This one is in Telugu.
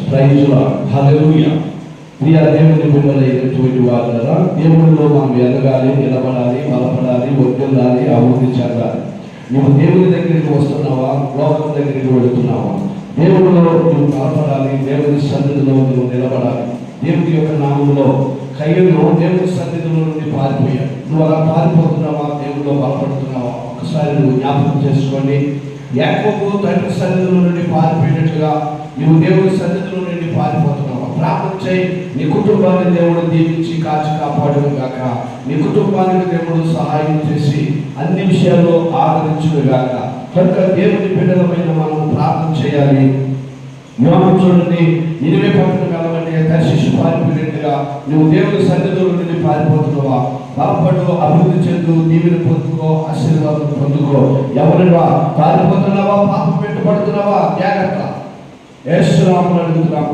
ప్రైజ్ లార్డ్, హల్లెలూయా. ప్రియ దేవుని బిడ్డలైనటువంటి వారులారా, దేవునిలో మనం ఎదగాలి, నిలబడాలి, బలపడాలి, వర్ధిల్లాలి, అభివృద్ధి చెందాలి. నువ్వు దేవుని దగ్గరికి వస్తున్నావా, లోకం దగ్గరికి వెళుతున్నావా? దేవునిలో నువ్వు బలపడాలి, దేవుని సన్నిధిలో నువ్వు నిలబడాలి. దేవుని యొక్క నామంలో కయ్యను దేవుని సన్నిధిలో నుండి పారిపోయాడు. నువ్వు అలా పారిపోతున్నావా, దేవునిలో బలపడుతున్నావా? ఒకసారి నువ్వు జ్ఞాపకం చేసుకోండి. యాకోబు తండ్రి సన్నిధిలో నుండి పారిపోయినట్లుగా నువ్వు దేవుని సన్నిధిలో నుండి పారిపోతున్నావా? ప్రార్థన చేయి. నీ కుటుంబాన్ని దేవుడు దీవించి కాచి కాపాడును గాక. నీ కుటుంబానికి దేవుడు సహాయం చేసి అన్ని విషయాల్లో ఆదరించును గాక. కనుక దేవుని బిడ్డలమైన మనం ప్రార్థన చేయాలి. యోహాను చూడండి, నినివే పట్టణం వెళ్ళమంటే తర్షీషు పారిపోయినట్టుగా నువ్వు దేవుని సన్నిధిలో నుండి పారిపోతున్నావా? బలపడు, అభివృద్ధి చెందు, దీవెన పొందుకో, ఆశీర్వాదం పొందుకో. ఎవరివా పారిపోతున్నావా? పాపం పెట్టుబడుతున్నావా? జాగ్రత్త. యేసు నామములో అడుగుతున్నాం.